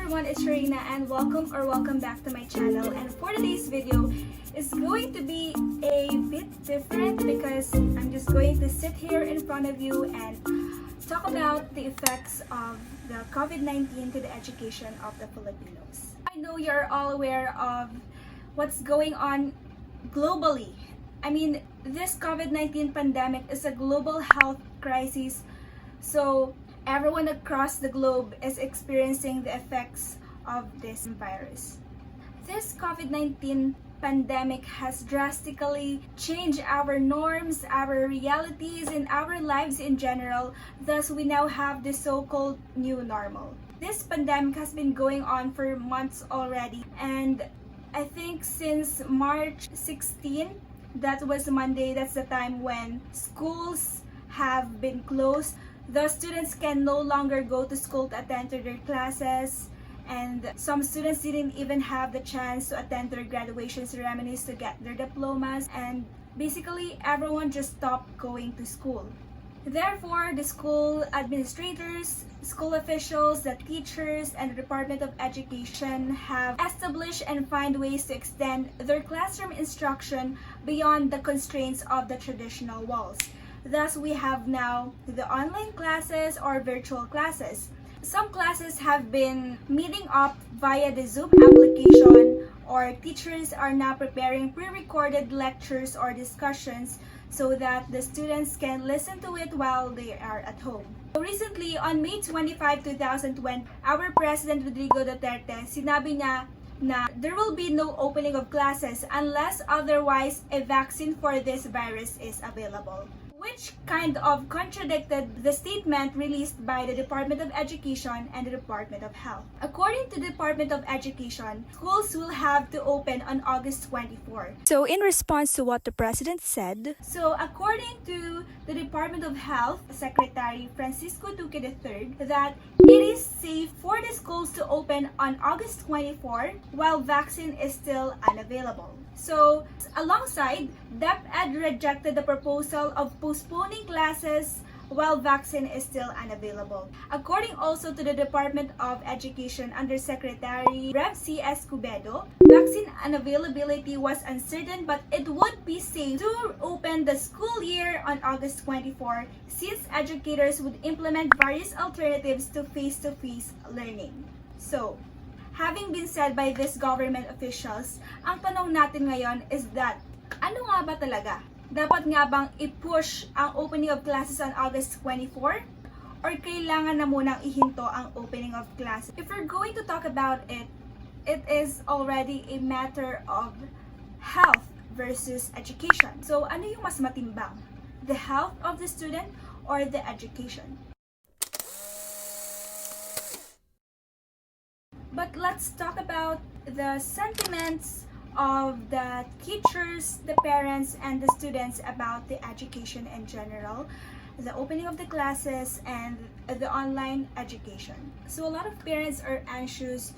everyone, it's Czareina and welcome back to my channel. And for today's video is going to be a bit different because I'm just going to sit here in front of you and talk about the effects of the COVID-19 to the education of the Filipinos. I know you're all aware of what's going on globally. I mean, this COVID-19 pandemic is a global health crisis, so everyone across the globe is experiencing the effects of this virus. This COVID-19 pandemic has drastically changed our norms, our realities, and our lives in general. Thus, we now have the so-called new normal. This pandemic has been going on for months already, and I think since March 16, that was Monday, that's the time when schools have been closed. The students can no longer go to school to attend to their classes, and some students didn't even have the chance to attend their graduation ceremonies to get their diplomas, and basically everyone just stopped going to school. Therefore, the school administrators, school officials, the teachers, and the Department of Education have established and find ways to extend their classroom instruction beyond the constraints of the traditional walls. Thus, we have now the online classes or virtual classes. Some classes have been meeting up via the Zoom application, or teachers are now preparing pre-recorded lectures or discussions so that the students can listen to it while they are at home. So recently, on May 25, 2020, our President Rodrigo Duterte, sinabi niya na there will be no opening of classes unless otherwise a vaccine for this virus is available, which kind of contradicted the statement released by the Department of Education and the Department of Health. According to the Department of Education, schools will have to open on August 24. So in response to what the President said, according to the Department of Health Secretary Francisco Duque III, that it is safe for the schools to open on August 24 while vaccine is still unavailable. So, alongside, DepEd rejected the proposal of postponing classes while vaccine is still unavailable. According also to the Department of Education Undersecretary Rev. C. Escobedo, vaccine unavailability was uncertain but it would be safe to open the school year on August 24 since educators would implement various alternatives to face-to-face learning. So, having been said by these government officials, ang tanong natin ngayon is that, ano nga ba talaga? Dapat nga bang i-push ang opening of classes on August 24? Or kailangan na munang ihinto ang opening of classes? If we're going to talk about it, it is already a matter of health versus education. So ano yung mas matimbang? The health of the student or the education? But let's talk about the sentiments of the teachers, the parents, and the students about the education in general, the opening of the classes, and the online education. So a lot of parents are anxious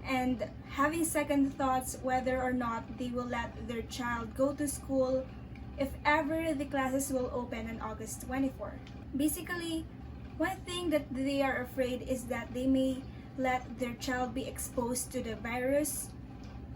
and having second thoughts whether or not they will let their child go to school if ever the classes will open on August 24. Basically, one thing that they are afraid is that they may let their child be exposed to the virus,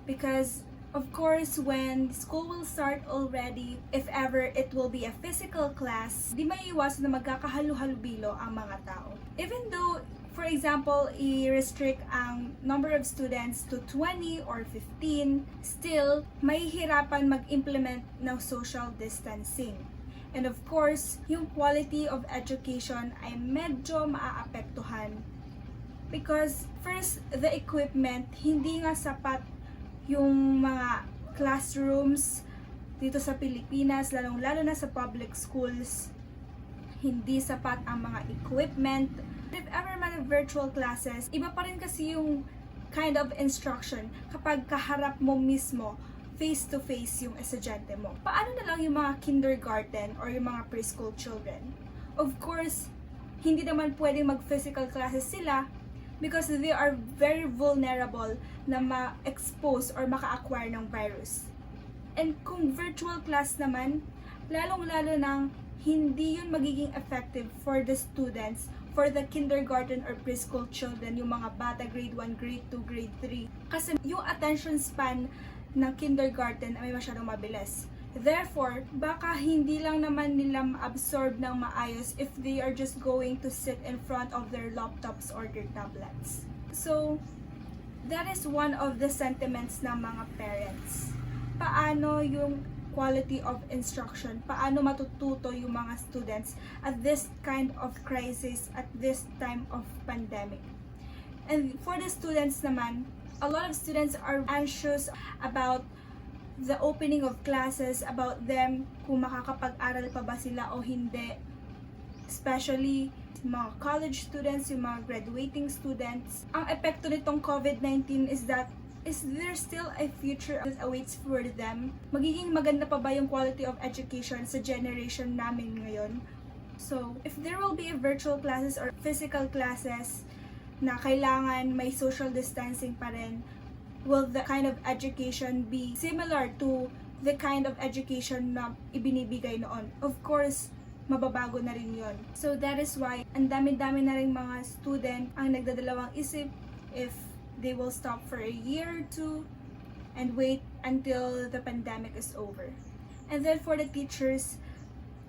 because of course when school will start already, if ever it will be a physical class, di maiiwasan na magkakahalu-halubilo ang mga tao. Even though, for example, i-restrict ang number of students to 20 or 15, still mahihirapan mag-implement ng social distancing. And of course, yung quality of education ay medyo maaapektuhan. Because first, the equipment, hindi nga sapat yung mga classrooms dito sa Pilipinas, lalong-lalo na sa public schools. Hindi sapat ang mga equipment. If ever man virtual classes, iba pa rin kasi yung kind of instruction kapag kaharap mo mismo, face-to-face yung estudyante mo. Paano na lang yung mga kindergarten or yung mga preschool children? Of course, hindi naman pwedeng mag-physical classes sila because they are very vulnerable na ma-expose or maka-acquire ng virus. And kung virtual class naman, lalong-lalo nang hindi yun magiging effective for the students for the kindergarten or preschool children, yung mga bata grade 1, grade 2, grade 3. Kasi yung attention span ng kindergarten ay masyadong mabilis. Therefore, baka hindi lang naman nila ma-absorb ng maayos if they are just going to sit in front of their laptops or their tablets. So, that is one of the sentiments ng mga parents. Paano yung quality of instruction? Paano matututo yung mga students at this kind of crisis, at this time of pandemic? And for the students naman, a lot of students are anxious about the opening of classes, about them kung makakapag-aral pa ba sila o hindi. Especially mga college students, yung mga graduating students. Ang epekto nitong COVID-19 is there still a future that awaits for them? Magiging maganda pa ba yung quality of education sa generation namin ngayon? So, if there will be a virtual classes or physical classes na kailangan may social distancing pa rin, will the kind of education be similar to the kind of education na ibinibigay noon? Of course, mababago na rin yun. So that is why ang dami-dami na rin mga student ang nagdadalawang isip if they will stop for a year or two and wait until the pandemic is over. And then for the teachers,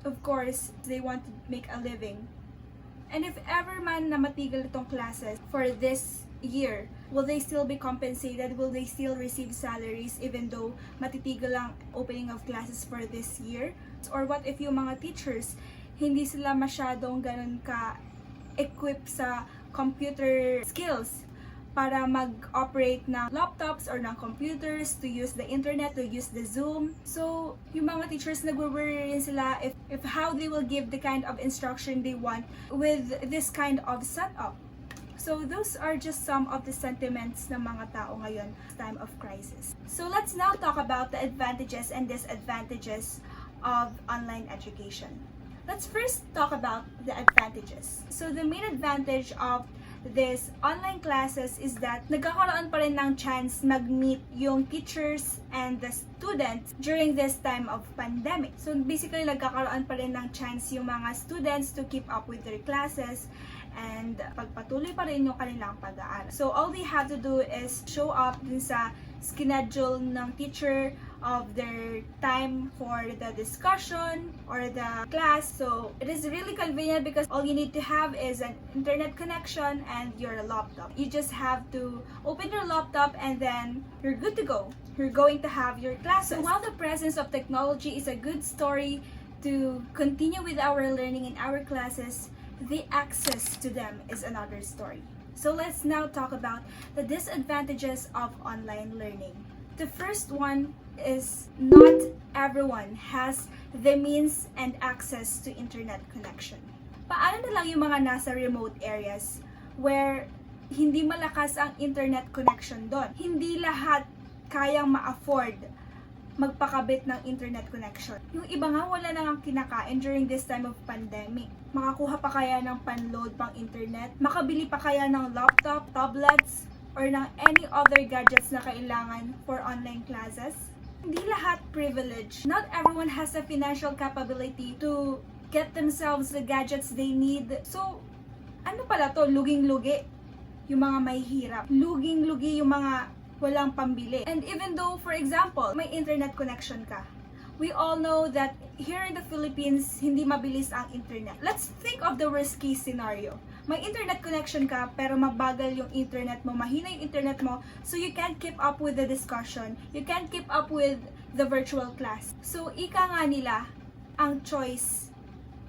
of course, they want to make a living. And if ever man na matigil itong classes for this year, will they still be compensated? Will they still receive salaries even though matitigil ang opening of classes for this year? Or what if yung mga teachers, hindi sila masyadong ganun ka-equip sa computer skills para mag-operate ng laptops or ng computers, to use the internet, to use the Zoom. So, yung mga teachers nagwo-worry rin sila if how they will give the kind of instruction they want with this kind of setup. So, those are just some of the sentiments ng mga tao ngayon, time of crisis. So, let's now talk about the advantages and disadvantages of online education. Let's first talk about the advantages. So, the main advantage of this online classes is that nagkakaroon pa rin ng chance mag-meet yung teachers and the students during this time of pandemic. So, basically, nagkakaroon pa rin ng chance yung mga students to keep up with their classes and pagpatuloy pa rin yung kanilang pag-aaral. So, all they have to do is show up dun sa schedule ng teacher of their time for the discussion or the class. So, it is really convenient because all you need to have is an internet connection and your laptop. You just have to open your laptop and then you're good to go. You're going to have your classes. So, while the presence of technology is a good story to continue with our learning in our classes, the access to them is another story. So let's now talk about the disadvantages of online learning. The first one is not everyone has the means and access to internet connection. Paano na lang yung mga nasa remote areas where hindi malakas ang internet connection doon? Hindi lahat kayang ma-afford magpakabit ng internet connection. Yung iba nga wala na nga kinakain during this time of pandemic. Makakuha pa kaya ng panload pang internet? Makabili pa kaya ng laptop, tablets, or ng any other gadgets na kailangan for online classes? Hindi lahat privilege. Not everyone has the financial capability to get themselves the gadgets they need. So, ano pala to? Luging-lugi yung mga may hirap. Luging-lugi yung mga walang pambili. And even though, for example, may internet connection ka, we all know that here in the Philippines, hindi mabilis ang internet. Let's think of the worst case scenario. May internet connection ka, pero mabagal yung internet mo, mahina yung internet mo, so you can't keep up with the discussion, you can't keep up with the virtual class. So, ika nga nila, ang choice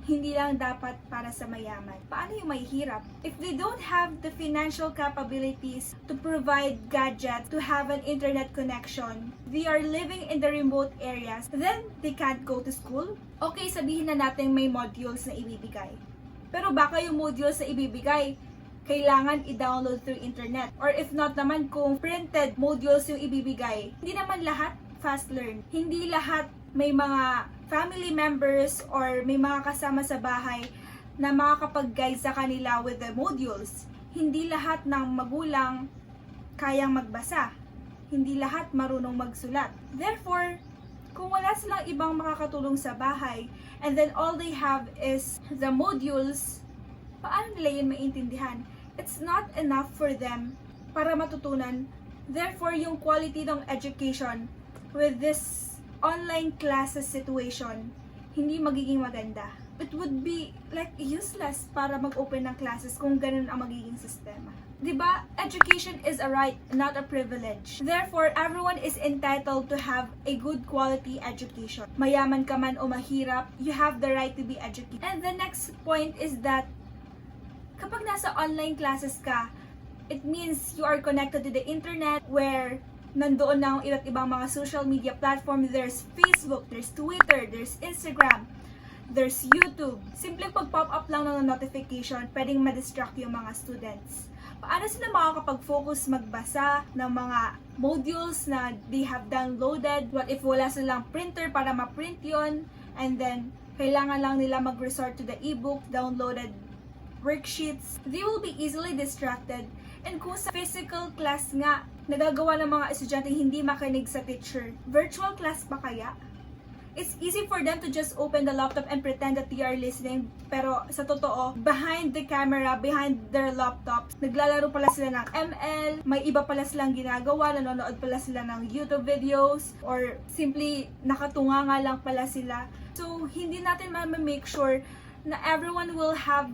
hindi lang dapat para sa mayaman. Paano yung may hirap? If they don't have the financial capabilities to provide gadgets, to have an internet connection, they are living in the remote areas, then they can't go to school? Okay, sabihin na natin may modules na ibibigay. Pero baka yung modules na ibibigay, kailangan i-download through internet. Or if not naman, kung printed modules yung ibibigay, hindi naman lahat fast learn. Hindi lahat may mga family members or may mga kasama sa bahay na makakapag-guide sa kanila with the modules. Hindi lahat ng magulang kayang magbasa. Hindi lahat marunong magsulat. Therefore, kung wala silang ibang makakatulong sa bahay, and then all they have is the modules, paano nila yun maintindihan? It's not enough for them para matutunan. Therefore, yung quality ng education with this online classes situation, hindi magiging maganda. It would be like useless para mag-open ng classes kung ganun ang magiging sistema. Diba? Education is a right, not a privilege. Therefore, everyone is entitled to have a good quality education. Mayaman ka man o mahirap, you have the right to be educated. And the next point is that kapag nasa online classes ka, it means you are connected to the internet where nandoon na ang iba't ibang mga social media platform. There's Facebook, there's Twitter, there's Instagram, there's YouTube. Simpleng pag-pop up lang ng notification, pwedeng ma-distract yung mga students. Paano sila makakapag-focus magbasa ng mga modules na they have downloaded? What if wala silang printer para ma-print yon? And then, kailangan lang nila mag-resort to the ebook, downloaded worksheets. They will be easily distracted. And kung sa physical class nga, nagagawa ng mga estudyante hindi makinig sa teacher, virtual class pa kaya? It's easy for them to just open the laptop and pretend that they are listening. Pero sa totoo, behind the camera, behind their laptops, naglalaro pala sila ng ML, may iba pala silang ginagawa, nanonood pala sila ng YouTube videos, or simply nakatunga nga lang pala sila. So, hindi natin ma-make sure na everyone will have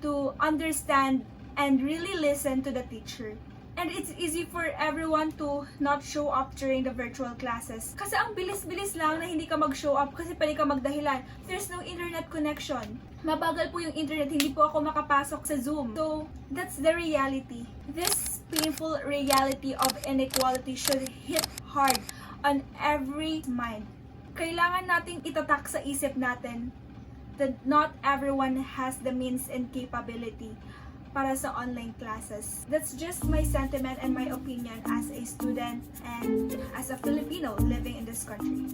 to understand and really listen to the teacher. And it's easy for everyone to not show up during the virtual classes. Kasi ang bilis-bilis lang na hindi ka mag-show up kasi pwede ka magdahilan. There's no internet connection. Mabagal po yung internet, hindi po ako makapasok sa Zoom. So, that's the reality. This painful reality of inequality should hit hard on every mind. Kailangan nating itatak sa isip natin that not everyone has the means and capability para sa online classes. That's just my sentiment and my opinion as a student and as a Filipino living in this country.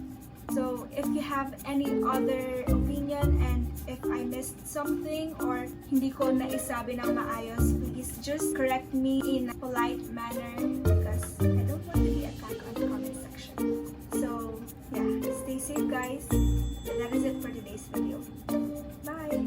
So, if you have any other opinion and if I missed something or hindi ko naisabi ng maayos, please just correct me in a polite manner because I don't want to be attacked on the comment section. So, yeah, stay safe guys. That is it for today's video. Bye!